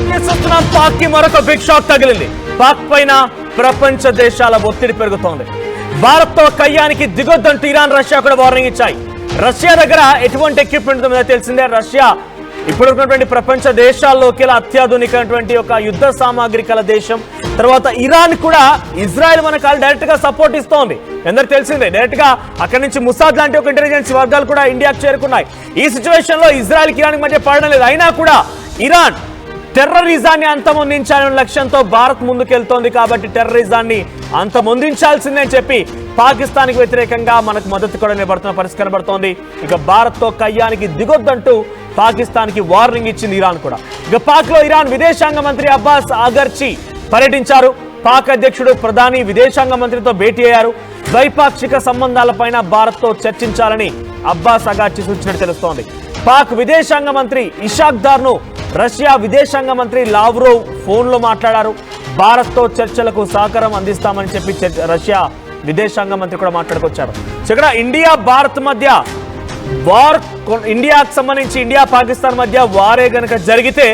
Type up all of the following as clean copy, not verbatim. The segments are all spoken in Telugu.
చూస్తున్నాం, పాక్ కి మరొక బిగ్ షాక్ తగిలింది. పాక్ పైన ప్రపంచ దేశాల ఒత్తిడి పెరుగుతోంది. భారత్ తో కయ్యానికి దిగొద్దంటూ ఇరాన్, రష్యా కూడా వార్నింగ్ ఇచ్చాయి. రష్యా దగ్గర ఎటువంటి ఎక్విప్మెంట్ ఉందో తెలిసిందే. రష్యా ఇప్పుడు ఉన్నటువంటి ప్రపంచ దేశాల్లోకి అత్యాధునికమైనటువంటి ఒక యుద్ధ సామాగ్రి కల దేశం. తర్వాత ఇరాన్ కూడా ఇజ్రాయెల్ మనకు డైరెక్ట్ గా సపోర్ట్ ఇస్తోంది. ఎందరికి తెలిసిందే, డైరెక్ట్ గా అక్కడి నుంచి ముసాద్ లాంటి ఒక ఇంటెలిజెన్స్ వర్గాలు కూడా ఇండియాకు చేరుకున్నాయి. ఈ సిచ్యువేషన్ లో ఇజ్రాయెల్ కి ఇరాన్ మధ్య పడడం లేదు. అయినా కూడా ఇరాన్ టెర్రరిజాన్ని అంతమొందించాలనే లక్ష్యంతో భారత్ ముందుకెళ్తోంది. కాబట్టి టెర్రరిజాన్ని అంతమొందించాల్సిందే అని చెప్పి పాకిస్తాన్ కి వ్యతిరేకంగా మనకు మద్దతు కూడా నిలబడుతున్న పరిస్థితి కనబడుతోంది. ఇక భారత్ తో కయ్యానికి దిగొద్దంటూ పాకిస్తాన్ కి వార్నింగ్ ఇచ్చింది ఇరాన్ కూడా. ఇక పాక్ లో ఇరాన్ విదేశాంగ మంత్రి అబ్బాస్ అగర్చి పర్యటించారు. పాక్ అధ్యక్షుడు ప్రధాని విదేశాంగ మంత్రితో భేటీ అయ్యారు. ద్వైపాక్షిక సంబంధాలపైన భారత్ తో చర్చించాలని అబ్బాస్ అగర్చి సూచించినట్టు తెలుస్తోంది. పాక్ విదేశాంగ మంత్రి ఇషాక్ దార్ ను రష్యా విదేశాంగ మంత్రి లావ్రోవ్ ఫోన్ లో మాట్లాడారు. భారత్ తో చర్చలకు సహకారం అందిస్తామని చెప్పి రష్యా విదేశాంగ మంత్రి కూడా మాట్లాడుకొచ్చారు. సో ఇక్కడ ఇండియా భారత్ మధ్య వార్, ఇండియాకు సంబంధించి ఇండియా పాకిస్తాన్ మధ్య వారే గనక జరిగితే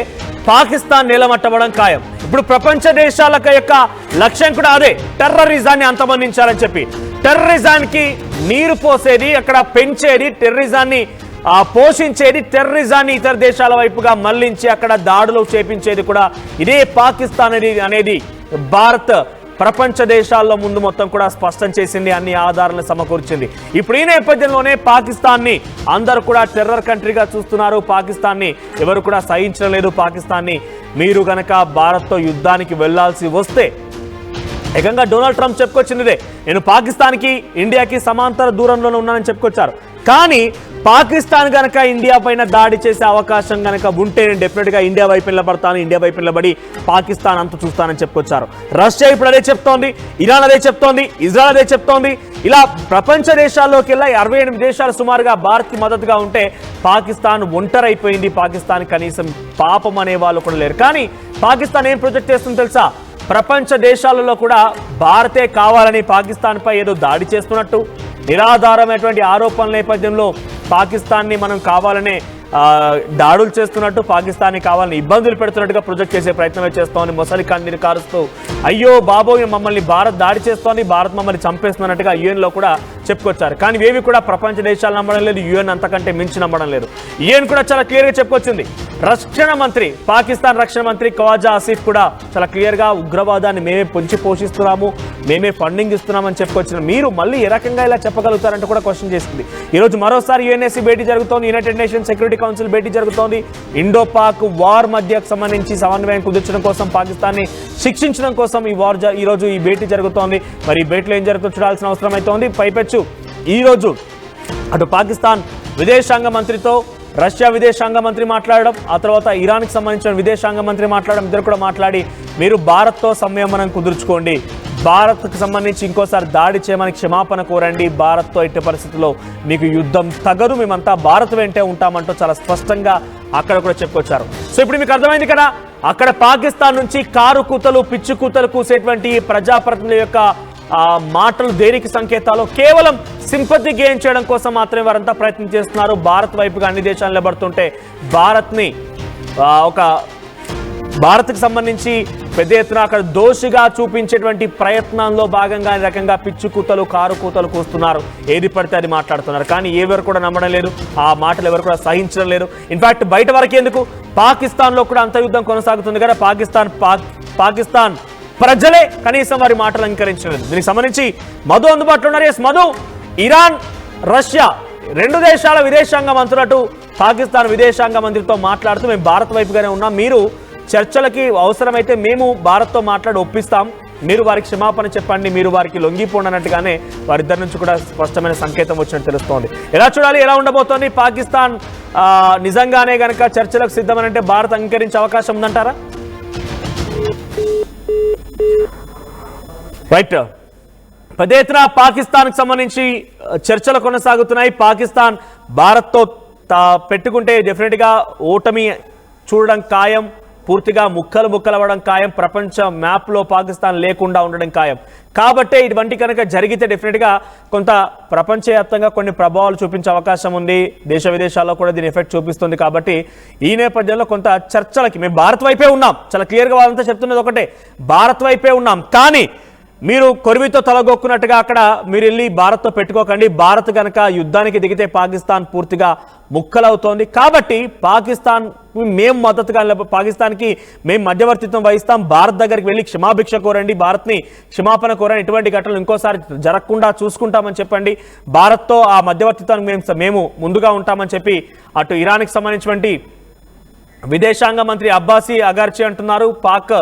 పాకిస్తాన్ నిలమట్టబడం ఖాయం. ఇప్పుడు ప్రపంచ దేశాల యొక్క లక్ష్యం కూడా అదే, టెర్రరిజాన్ని అంతమొందించాలని చెప్పి. టెర్రరిజానికి నీరు పోసేది, అక్కడ పెంచేది, టెర్రరిజాన్ని పోషించేది, టెర్రరిజాన్ని ఇతర దేశాల వైపుగా మళ్లించి అక్కడ దాడులు చేపించేది కూడా ఇదే పాకిస్తాన్ అనేది భారత్ ప్రపంచ దేశాల్లో ముందు మొత్తం కూడా స్పష్టం చేసింది, అన్ని ఆధారాలను సమకూర్చింది. ఇప్పుడు ఈ నేపథ్యంలోనే పాకిస్తాన్ని అందరూ కూడా టెర్రర్ కంట్రీగా చూస్తున్నారు. పాకిస్తాన్ని ఎవరు కూడా సహించడం లేదు. పాకిస్తాన్ని మీరు గనక భారత్తో యుద్ధానికి వెళ్లాల్సి వస్తే, ఏకంగా డొనాల్డ్ ట్రంప్ చెప్పుకొచ్చిందే, నేను పాకిస్తాన్కి ఇండియాకి సమాంతర దూరంలోనే ఉన్నానని చెప్పుకొచ్చారు. కానీ పాకిస్తాన్ గనక ఇండియా పైన దాడి చేసే అవకాశం గనక ఉంటే నేను డెఫినెట్ గా ఇండియా వైపు నిలబడతాను, ఇండియా వైపు నిలబడి పాకిస్తాన్ అంత చూస్తానని చెప్పుకొచ్చారు. రష్యా ఇప్పుడు అదే చెప్తోంది, ఇరాన్ అదే చెప్తోంది, ఇజ్రాయెల్ అదే చెప్తోంది. ఇలా ప్రపంచ దేశాల్లోకి వెళ్ళి 68 దేశాలు సుమారుగా భారత్ కి మద్దతుగా ఉంటే పాకిస్తాన్ ఒంటరైపోయింది. పాకిస్తాన్ కనీసం పాపం అనే వాళ్ళు కూడా లేరు. కానీ పాకిస్తాన్ ఏం ప్రొజెక్ట్ చేస్తుందో తెలుసా? ప్రపంచ దేశాలలో కూడా భారతే కావాలని పాకిస్తాన్ పై ఏదో దాడి చేస్తున్నట్టు, నిరాధారమైనటువంటి ఆరోపణల నేపథ్యంలో పాకిస్తాన్ని మనం కావాలనే దాడులు చేస్తున్నట్టు, పాకిస్తాన్ని కావాలని ఇబ్బందులు పెడుతున్నట్టుగా ప్రొజెక్ట్ చేసే ప్రయత్నమే చేస్తోంది. మొసలి కన్నీరు కారుస్తూ అయ్యో బాబోయ్ మమ్మల్ని భారత్ దాడి చేస్తోంది, భారత్ మమ్మల్ని చంపేస్తున్నట్టుగా యుఎన్లో కూడా చెప్పుకొచ్చారు. కానీ ఇవేవి కూడా ప్రపంచ దేశాలు నమ్మడం లేదు, యుఎన్ అంతకంటే మించి నమ్మడం లేదు. యుఎన్ కూడా చాలా క్లియర్గా చెప్పుకొచ్చింది. రక్షణ మంత్రి, పాకిస్తాన్ రక్షణ మంత్రి ఖవాజా ఆసిఫ్ కూడా చాలా క్లియర్గా ఉగ్రవాదాన్ని మేమే పొంచి పోషిస్తున్నాము, మేమే ఫండింగ్ ఇస్తున్నామని చెప్పుకొచ్చిన మీరు మళ్ళీ ఏ రకంగా ఇలా చెప్పగలుగుతారంటే కూడా క్వశ్చన్ చేసింది. ఈరోజు మరోసారి యుఎన్ఎస్సీ భేటీ జరుగుతోంది, యునైటెడ్ నేషన్స్ సెక్యూరిటీ కౌన్సిల్ భేటీ జరుగుతోంది. ఇండో పాక్ వార్ మధ్యకు సంబంధించి సమన్వయం కుదిర్చడం కోసం, పాకిస్తాన్ని శిక్షించడం కోసం ఈ రోజు ఈ భేటీ జరుగుతోంది. మరి ఈ భేటీలో ఏం జరుగుతుందో చూడాల్సిన అవసరం అవుతోంది. పైపెచ్చు ఈ రోజు అటు పాకిస్తాన్ విదేశాంగ మంత్రితో రష్యా విదేశాంగ మంత్రి మాట్లాడడం, ఆ తర్వాత ఇరాన్కి సంబంధించిన విదేశాంగ మంత్రి మాట్లాడడం, ఇద్దరు కూడా మాట్లాడి మీరు భారత్తో సంయమనం కుదుర్చుకోండి, భారత్కు సంబంధించి ఇంకోసారి దాడి చేయమని క్షమాపణ కోరండి, భారత్తో ఎట్టి పరిస్థితుల్లో మీకు యుద్ధం తగదు, మేమంతా భారత్ వెంటే ఉంటామంటూ చాలా స్పష్టంగా అక్కడ కూడా చెప్పుకొచ్చారు. సో ఇప్పుడు మీకు అర్థమైంది కదా, అక్కడ పాకిస్తాన్ నుంచి కారు కూతలు పిచ్చి కూతలు కూసేటువంటి ప్రజాప్రతినిధుల యొక్క మాటలు దేనికి సంకేతాలు? కేవలం సింపతి గెయిన్ చేయడం కోసం మాత్రమే వారంతా ప్రయత్నం చేస్తున్నారు. భారత్ వైపుగా అన్ని దేశాలు నిలబడుతుంటే భారత్ని భారత్కి సంబంధించి పెద్ద ఎత్తున అక్కడ దోషిగా చూపించేటువంటి ప్రయత్నంలో భాగంగా ఈ రకంగా పిచ్చి కూతలు కారు కూతలు కూస్తున్నారు. ఏది పడితే అది మాట్లాడుతున్నారు. కానీ ఎవరు కూడా నమ్మడం లేదు, ఆ మాటలు ఎవరు కూడా సహించడం లేదు. ఇన్ఫాక్ట్ బయట వరకు ఎందుకు, పాకిస్తాన్లో కూడా అంత యుద్ధం కొనసాగుతుంది కదా, పాకిస్తాన్ ప్రజలే కనీసం వారి మాటలు అంగీకరించలేదు. దీనికి సంబంధించి మధు అందుబాటులో ఉన్నారు. ఎస్ మధు, ఇరాన్ రష్యా రెండు దేశాల విదేశాంగ మంత్రులటు పాకిస్తాన్ విదేశాంగ మంత్రితో మాట్లాడుతూ మేము భారత్ వైపుగానే ఉన్నాం, మీరు చర్చలకి అవసరమైతే మేము భారత్తో మాట్లాడి ఒప్పిస్తాం, మీరు వారికి క్షమాపణ చెప్పండి, మీరు వారికి లొంగిపోనట్టుగానే వారిద్దరి నుంచి కూడా స్పష్టమైన సంకేతం వచ్చినట్టు తెలుస్తోంది. ఎలా చూడాలి, ఎలా ఉండబోతోంది? పాకిస్తాన్ నిజంగానే గనక చర్చలకు సిద్ధమనంటే భారత్ అంగీకరించే అవకాశం ఉందంటారా? రైట్, పెద్ద ఎత్తున పాకిస్తాన్కి సంబంధించి చర్చలు కొనసాగుతున్నాయి. పాకిస్తాన్ భారత్తో పెట్టుకుంటే డెఫినెట్గా ఓటమి చూడడం ఖాయం. పూర్తిగా ముక్కలవ్వడం ఖాయం. ప్రపంచ మ్యాప్లో పాకిస్తాన్ లేకుండా ఉండడం ఖాయం. కాబట్టే ఇటువంటి కనుక జరిగితే డెఫినెట్గా కొంత ప్రపంచవ్యాప్తంగా కొన్ని ప్రభావాలు చూపించే అవకాశం ఉంది. దేశ విదేశాల్లో కూడా దీని ఎఫెక్ట్ చూపిస్తుంది. కాబట్టి ఈ నేపథ్యంలో కొంత చర్చలకి మేము భారత్ వైపే ఉన్నాం. చాలా క్లియర్గా వాళ్ళంతా చెప్తున్నది ఒకటే, భారత్ వైపే ఉన్నాం. కానీ మీరు కొరివితో తలగొక్కున్నట్టుగా అక్కడ మీరు వెళ్ళి భారత్తో పెట్టుకోకండి. భారత్ కనుక యుద్ధానికి దిగితే పాకిస్తాన్ పూర్తిగా ముక్కలవుతోంది. కాబట్టి పాకిస్తాన్ మేము మద్దతుగా, పాకిస్తాన్కి మేము మధ్యవర్తిత్వం వహిస్తాం. భారత్ దగ్గరికి వెళ్ళి క్షమాభిక్ష కోరండి, భారత్ని క్షమాపణ కోరండి, ఇటువంటి ఘటనలు ఇంకోసారి జరగకుండా చూసుకుంటామని చెప్పండి. భారత్తో ఆ మధ్యవర్తిత్వానికి మేము ముందుగా ఉంటామని చెప్పి అటు ఇరాన్కి సంబంధించినటువంటి విదేశాంగ మంత్రి అబ్బాసీ అగర్చి అంటున్నారు. పాక్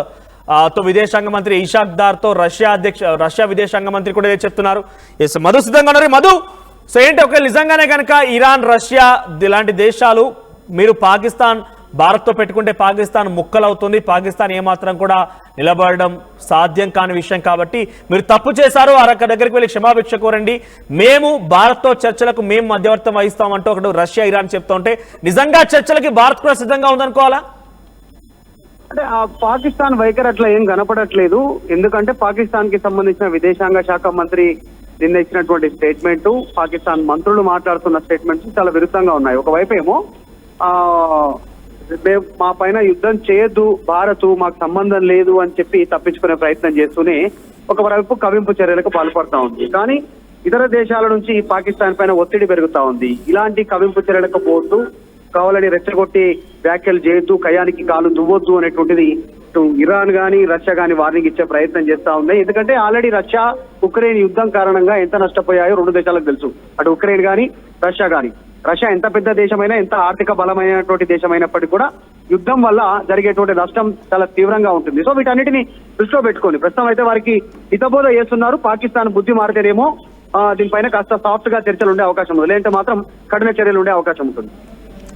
తో విదేశాంగ మంత్రి ఇషాక్ దార్తో రష్యా విదేశాంగ మంత్రి కూడా చెప్తున్నారు. ఎస్ మధు సిద్ధంగా ఉన్నారు. మధు, సో ఏంటి ఒక నిజంగానే కనుక ఇరాన్, రష్యా ఇలాంటి దేశాలు మీరు పాకిస్తాన్ భారత్తో పెట్టుకుంటే పాకిస్తాన్ ముక్కలవుతుంది, పాకిస్తాన్ ఏమాత్రం కూడా నిలబడడం సాధ్యం కాని విషయం. కాబట్టి మీరు తప్పు చేశారు, అరక్క దగ్గరికి వెళ్ళి క్షమాభిక్ష కోరండి, మేము భారత్తో చర్చలకు మేము మధ్యవర్తం వహిస్తామంటూ ఒకటి రష్యా ఇరాన్ చెప్తూ ఉంటే నిజంగా చర్చలకి భారత్ కూడా సిద్ధంగా ఉందనుకోవాలా? అంటే ఆ పాకిస్తాన్ వైఖరి అట్లా ఏం కనపడట్లేదు. ఎందుకంటే పాకిస్తాన్ కి సంబంధించిన విదేశాంగ శాఖ మంత్రి నిన్న ఇచ్చినటువంటి స్టేట్మెంట్, పాకిస్తాన్ మంత్రులు మాట్లాడుతున్న స్టేట్మెంట్స్ చాలా విరుద్ధంగా ఉన్నాయి. ఒకవైపు ఏమో మా పైన యుద్ధం చేయొద్దు భారత్, మాకు సంబంధం లేదు అని చెప్పి తప్పించుకునే ప్రయత్నం చేస్తూనే ఒకవైపు కవింపు చర్యలకు పాల్పడతా ఉంది. కానీ ఇతర దేశాల నుంచి పాకిస్తాన్ పైన ఒత్తిడి పెరుగుతా ఉంది. ఇలాంటి కవింపు చర్యలకు పోతూ కావాలని రెచ్చగొట్టి వ్యాఖ్యలు చేయొద్దు, కయానికి కాలు దువ్వొద్దు అనేటువంటిది ఇరాన్ గానీ రష్యా గానీ వార్నింగ్ ఇచ్చే ప్రయత్నం చేస్తా ఉంది. ఎందుకంటే ఆల్రెడీ రష్యా ఉక్రెయిన్ యుద్ధం కారణంగా ఎంత నష్టపోయాయో రెండు దేశాలకు తెలుసు. అటు ఉక్రెయిన్ గానీ రష్యా గానీ. రష్యా ఎంత పెద్ద దేశమైనా, ఎంత ఆర్థిక బలమైనటువంటి దేశమైనప్పటికీ కూడా యుద్ధం వల్ల జరిగేటువంటి నష్టం చాలా తీవ్రంగా ఉంటుంది. సో వీటన్నిటిని దృష్టిలో పెట్టుకొని ప్రస్తుతం అయితే వారికి హితబోధ చేస్తున్నారు. పాకిస్తాన్ బుద్ధి మారితేనేమో దీనిపైన కాస్త సాఫ్ట్ గా చర్చలు ఉండే అవకాశం ఉంది, లేదంటే మాత్రం కఠిన చర్యలు ఉండే అవకాశం ఉంటుంది.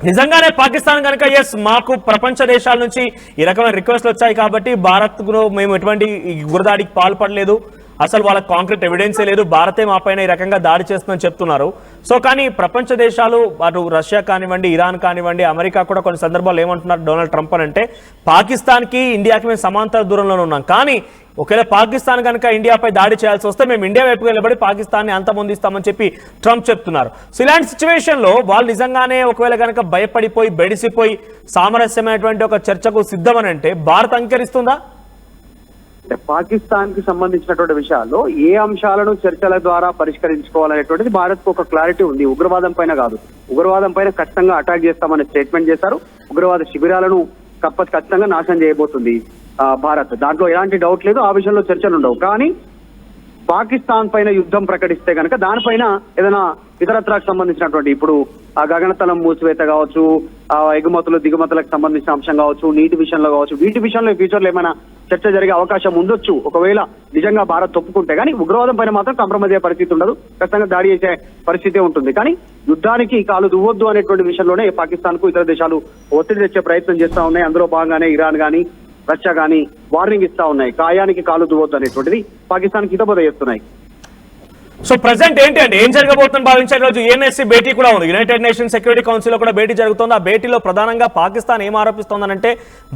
నిజంగానే పాకిస్తాన్ కనుక ఎస్ మాకు ప్రపంచ దేశాల నుంచి ఈ రకమైన రిక్వెస్ట్లు వచ్చాయి కాబట్టి భారత్ మేము ఎటువంటి గురదాడికి పాల్పడలేదు, అసలు వాళ్ళకి కాంక్రీట్ ఎవిడెన్సే లేదు, భారతే మా పైన ఈ రకంగా దాడి చేస్తుందని చెప్తున్నారు. సో కానీ ప్రపంచ దేశాలు అటు రష్యా కానివ్వండి, ఇరాన్ కానివ్వండి, అమెరికా కూడా కొన్ని సందర్భాలు ఏమంటున్నారు డొనాల్డ్ ట్రంప్ అని అంటే పాకిస్తాన్కి ఇండియాకి మేము సమాంతర దూరంలోనే ఉన్నాం, కానీ ఒకవేళ పాకిస్తాన్ కనుక ఇండియాపై దాడి చేయాల్సి వస్తే మేము ఇండియా వైపు నిలబడి పాకిస్తాన్ని అంతమొందిస్తామని చెప్పి ట్రంప్ చెప్తున్నారు. సో ఇలాంటి సిచ్యువేషన్లో వాళ్ళు నిజంగానే ఒకవేళ కనుక భయపడిపోయి బెడిసిపోయి సామరస్యమైనటువంటి ఒక చర్చకు సిద్ధమని అంటే భారత్ అంగీకరిస్తుందా? పాకిస్తాన్ కి సంబంధించినటువంటి విషయాల్లో ఏ అంశాలను చర్చల ద్వారా పరిష్కరించుకోవాలనేటువంటిది భారత్ కు ఒక క్లారిటీ ఉంది. ఉగ్రవాదం పైన కాదు, ఉగ్రవాదం పైన ఖచ్చితంగా అటాక్ చేస్తామనే స్టేట్మెంట్ చేశారు. ఉగ్రవాద శిబిరాలను ఖచ్చితంగా నాశనం చేయబోతుంది భారత్, దాంట్లో ఎలాంటి డౌట్ లేదు. ఆ విషయంలో చర్చలు ఉండవు. కానీ పాకిస్తాన్ పైన యుద్ధం ప్రకటిస్తే కనుక దానిపైన ఏదైనా ఇతరత్రకు సంబంధించినటువంటి ఇప్పుడు ఆ గగనతలం మూసివేత కావచ్చు, ఆ ఎగుమతులు దిగుమతులకు సంబంధించిన అంశం కావచ్చు, నీటి విషయంలో కావచ్చు, వీటి విషయంలో ఫ్యూచర్ లో ఏమైనా చర్చ జరిగే అవకాశం ఉండొచ్చు ఒకవేళ నిజంగా భారత్ ఒప్పుకుంటే. కానీ ఉగ్రవాదం పైన మాత్రం కాంప్రమైజ్ అయ్యే పరిస్థితి ఉండదు, ఖచ్చితంగా దాడి చేసే పరిస్థితి ఉంటుంది. కానీ యుద్ధానికి కాలు దువ్వొద్దు అనేటువంటి విషయంలోనే పాకిస్తాన్ కు ఇతర దేశాలు ఒత్తిడి తెచ్చే ప్రయత్నం చేస్తా ఉన్నాయి. అందులో భాగంగానే ఇరాన్ గానీ రష్యా గానీ వార్నింగ్ ఇస్తా ఉన్నాయి, కాయానికి కాలు దువ్వొద్దు అనేటువంటిది పాకిస్తాన్ హితబోధ చేస్తున్నాయి. సో ప్రెసెంట్ ఏంటి అంటే ఏం జరగబోతుందని భావించే రోజు యుఎన్ఎస్సీ భేటీ కూడా ఉంది, యునైటెడ్ నేషన్స్ సెక్యూరిటీ కౌన్సిల్ లో కూడా భేటీ జరుగుతోంది. ఆ భేటీలో ప్రధానంగా పాకిస్తాన్ ఏం ఆరోపిస్తోందనంటే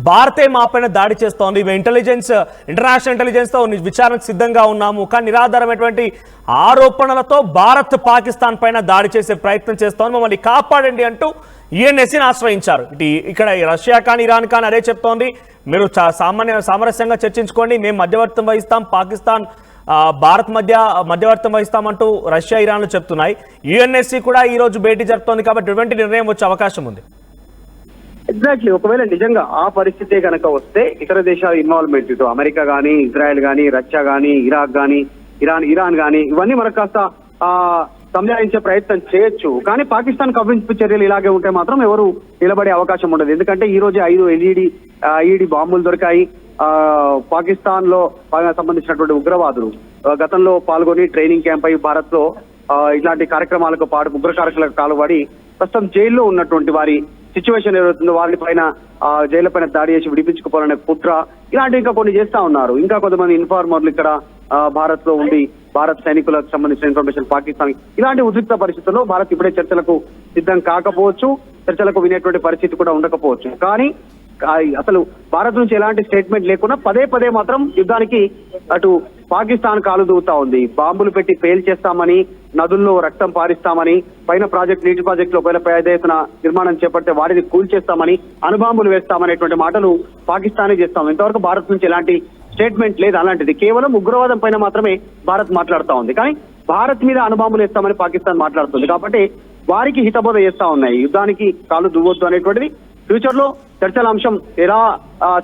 భారతే మా పైన దాడి చేస్తోంది, ఇంటర్నేషనల్ ఇంటెలిజెన్స్ తో విచారణకు సిద్ధంగా ఉన్నాము, కానీ నిరాధారమైనటువంటి ఆరోపణలతో భారత్ పాకిస్తాన్ పైన దాడి చేసే ప్రయత్నం చేస్తోంది, మమ్మల్ని కాపాడండి అంటూ యుఎన్ఎస్సీని ఆశ్రయించారు. ఇక్కడ రష్యా కానీ ఇరాన్ కానీ అదే చెప్తోంది, మీరు సామరస్యంగా చర్చించుకోండి, మేము మధ్యవర్తం వహిస్తాం, పాకిస్తాన్ భారత్ మధ్యవర్తం వహిస్తామంటూ రష్యా ఇరాన్లు చెప్తున్నాయి. యుఎన్ఎస్సీ కూడా ఈ రోజు భేటీ జరుపుతోంది కాబట్టి ఎటువంటి నిర్ణయం వచ్చే అవకాశం ఉంది. ఎగ్జాక్ట్లీ, ఒకవేళ నిజంగా ఆ పరిస్థితే కనుక వస్తే ఇతర దేశాల ఇన్వాల్వ్మెంట్, ఇటు అమెరికా గానీ, ఇజ్రాయెల్ గానీ, రష్యా గానీ, ఇరాక్ గానీ, ఇరాన్ గానీ, ఇవన్నీ మనకు కాస్త సంజాయించే ప్రయత్నం చేయొచ్చు. కానీ పాకిస్తాన్ కవ్వింపు చర్యలు ఇలాగే ఉంటే మాత్రం ఎవరు నిలబడే అవకాశం ఉండదు. ఎందుకంటే ఈ రోజు 5 ఐఈడి బాంబులు దొరికాయి. పాకిస్తాన్ లో సంబంధించినటువంటి ఉగ్రవాదులు గతంలో పాల్గొని ట్రైనింగ్ క్యాంప్ అయి భారత్ లో ఇలాంటి కార్యక్రమాలకు ఉగ్రకారకులకు పాల్పడి ప్రస్తుతం జైల్లో ఉన్నటువంటి వారి సిచ్యువేషన్ ఏదవుతుందో వారి పైన జైలు పైన దాడి చేసి విడిపించుకోవాలనే కుట్ర, ఇలాంటివి ఇంకా కొన్ని చేస్తా ఉన్నారు. ఇంకా కొంతమంది ఇన్ఫార్మర్లు ఇక్కడ భారత్ లో ఉండి భారత్ సైనికులకు సంబంధించిన ఇన్ఫర్మేషన్ పాకిస్తాన్, ఇలాంటి ఉద్రిక్త పరిస్థితుల్లో భారత్ ఇప్పుడే చర్చలకు సిద్ధం కాకపోవచ్చు, చర్చలకు వినేటువంటి పరిస్థితి కూడా ఉండకపోవచ్చు. కానీ అసలు భారత్ నుంచి ఎలాంటి స్టేట్మెంట్ లేకుండా పదే పదే మాత్రం యుద్ధానికి అటు పాకిస్తాన్ కాలు దూవుతా ఉంది. బాంబులు పెట్టి పేల్ చేస్తామని, నదుల్లో రక్తం పారిస్తామని, పైన నీటి ప్రాజెక్టులో ఒకవేళ పెద్ద ఎత్తున నిర్మాణం చేపడితే వాటిని కూల్చేస్తామని, అణుబాంబులు వేస్తామనేటువంటి మాటలు పాకిస్తానే చేస్తాం. ఇంతవరకు భారత్ నుంచి ఎలాంటి స్టేట్మెంట్ లేదు. అలాంటిది కేవలం ఉగ్రవాదం పైన మాత్రమే భారత్ మాట్లాడుతా ఉంది. కానీ భారత్ మీద అణుబాంబులు వేస్తామని పాకిస్తాన్ మాట్లాడుతుంది. కాబట్టి వారికి హితబోధ చేస్తా ఉన్నాయి. యుద్ధానికి కాలు దువ్వొద్దు అనేటువంటిది ఫ్యూచర్ లో చర్చల అంశం ఎలా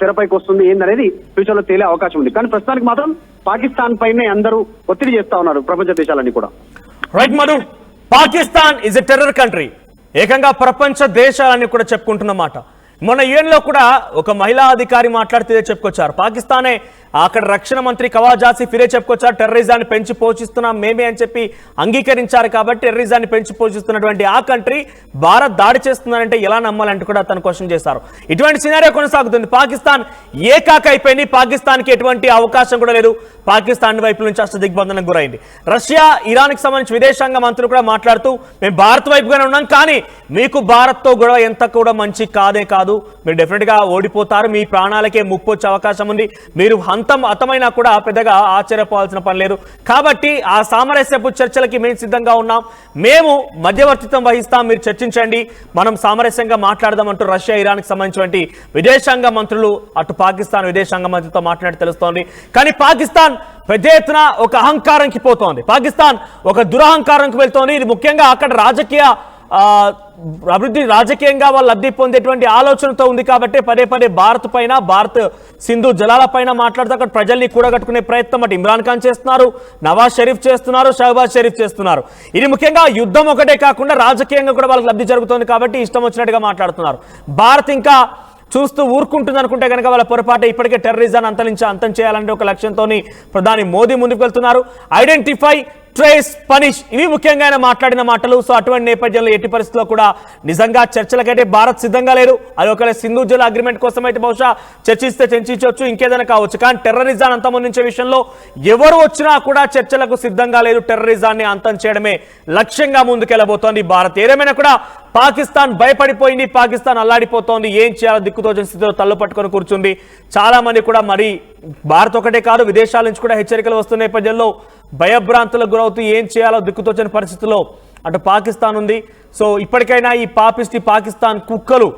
తెరపైకి వస్తుంది ఏందనేది ఫ్యూచర్ లో తేలే అవకాశం ఉంది. కానీ ప్రస్తుతానికి మాత్రం పాకిస్తాన్ పైనే అందరూ ఒత్తిడి చేస్తా ఉన్నారు ప్రపంచ దేశాలన్నీ కూడా. Right Madhu, Pakistan is a terror country, ఏకంగా ప్రపంచ దేశాలన్నీ కూడా చెప్పుకుంటున్నమాట. మొన్న యుఎన్ లో కూడా ఒక మహిళా అధికారి మాట్లాడితే చెప్పుకొచ్చారు, పాకిస్తానే అక్కడ రక్షణ మంత్రి కవాజాసి ఫిరే చెప్పుకొచ్చారు, టెర్రరిజాన్ని పెంచి పోషిస్తున్నాం మేమే అని చెప్పి అంగీకరించారు. కాబట్టి టెర్రరిజాన్ని పెంచి పోషిస్తున్నటువంటి ఆ కంట్రీ భారత్ దాడి చేస్తుందంటే ఎలా నమ్మాలంటే కూడా తను క్వశ్చన్ చేశారు. ఇటువంటి సినారియో కొనసాగుతుంది. పాకిస్తాన్ ఏకాక అయిపోయింది. పాకిస్తాన్కి ఎటువంటి అవకాశం కూడా లేదు. పాకిస్తాన్ వైపు నుంచి అష్ట దిగ్బంధనకు గురైంది. రష్యా, ఇరాన్కి సంబంధించి విదేశాంగ మంత్రులు కూడా మాట్లాడుతూ మేము భారత్ వైపుగానే ఉన్నాం, కానీ మీకు భారత్తో గొడవ ఎంత కూడా మంచి కాదే కాదు, మీరు డెఫినెట్ గా ఓడిపోతారు, మీ ప్రాణాలకే ముప్పు వచ్చే అవకాశం ఉంది, మీరు హతమైనా కూడా పెద్దగా ఆశ్చర్యపోవాల్సిన పని లేదు. కాబట్టి ఆ సామరస్యపు చర్చలకి మేము సిద్ధంగా ఉన్నాం, మేము మధ్యవర్తిత్వం వహిస్తాం, మీరు చర్చించండి, మనం సామరస్యంగా మాట్లాడదామంటూ రష్యా, ఇరాన్కి సంబంధించినటువంటి విదేశాంగ మంత్రులు అటు పాకిస్తాన్ విదేశాంగ మంత్రితో మాట్లాడి తెలుస్తోంది. కానీ పాకిస్తాన్ పెద్ద ఎత్తున ఒక అహంకారంకి పోతోంది. పాకిస్తాన్ ఒక దురహంకారంకి వెళ్తోంది. ఇది ముఖ్యంగా అక్కడ అభివృద్ధి రాజకీయంగా వాళ్ళు లబ్ధి పొందేటువంటి ఆలోచనతో ఉంది. కాబట్టి పదే పదే భారత్ పైన, భారత్ సింధు జలాల పైన మాట్లాడుతూ అక్కడ ప్రజల్ని కూడగట్టుకునే ప్రయత్నం అటు ఇమ్రాన్ ఖాన్ చేస్తున్నారు, నవాజ్ షరీఫ్ చేస్తున్నారు, షహబాజ్ షరీఫ్ చేస్తున్నారు. ఇది ముఖ్యంగా యుద్ధం ఒకటే కాకుండా రాజకీయంగా కూడా వాళ్ళకి లబ్ధి జరుగుతోంది. కాబట్టి ఇష్టం వచ్చినట్టుగా మాట్లాడుతున్నారు. భారత్ ఇంకా చూస్తూ ఊరుకుంటుంది అనుకుంటే కనుక వాళ్ళ పొరపాటు. ఇప్పటికే టెర్రరిజాన్ని అంతం చేయాలంటే ఒక లక్ష్యంతో ప్రధాని మోదీ ముందుకు వెళ్తున్నారు. ఐడెంటిఫై, ట్రేస్, పనిష్, ఇవి ముఖ్యంగా ఆయన మాట్లాడిన మాటలు. సో అటువంటి నేపథ్యంలో ఎట్టి పరిస్థితుల్లో కూడా నిజంగా చర్చలకైతే భారత్ సిద్ధంగా లేదు. అది ఒకవేళ సింధు జల అగ్రిమెంట్ కోసం అయితే బహుశా చర్చించవచ్చు, ఇంకేదైనా కావచ్చు. కానీ టెర్రరిజాన్ని అంతమొందించే విషయంలో ఎవరు వచ్చినా కూడా చర్చలకు సిద్ధంగా లేదు. టెర్రరిజాన్ని అంతం చేయడమే లక్ష్యంగా ముందుకెళ్లబోతోంది భారత్. ఏదేమైనా కూడా పాకిస్తాన్ భయపడిపోయింది, పాకిస్తాన్ అల్లాడిపోతోంది, ఏం చేయాలో దిక్కుతోచని స్థితిలో తల్లు పట్టుకొని కూర్చుంది. చాలా మంది కూడా మరి భారత్ ఒకటే కాదు విదేశాల నుంచి కూడా హెచ్చరికలు వస్తున్న నేపథ్యంలో భయభ్రాంతులకు గురవుతూ ఏం చేయాలో దిక్కుతోచని పరిస్థితుల్లో అటు పాకిస్తాన్ ఉంది. సో ఇప్పటికైనా ఈ పాకిస్తాన్ కుక్కలు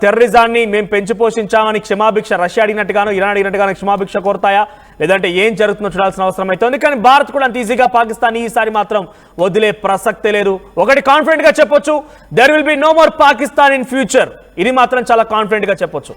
టెర్రరిజాన్ని మేము పెంచి పోషించామని క్షమాభిక్ష రష్యా అడిగినట్టుగాను, ఇరాన్ అడిగినట్టుగాను క్షమాభిక్ష కోరుతాయా, లేదంటే ఏం జరుగుతుందో చూడాల్సిన అవసరం అవుతుంది. కానీ భారత్ కూడా అంత ఈజీగా పాకిస్తాన్ ఈసారి మాత్రం వదిలే ప్రసక్తే లేదు. ఒకటి కాన్ఫిడెంట్ గా చెప్పొచ్చు, there will be no more Pakistan in future. ఇది మాత్రం చాలా కాన్ఫిడెంట్ గా చెప్పొచ్చు.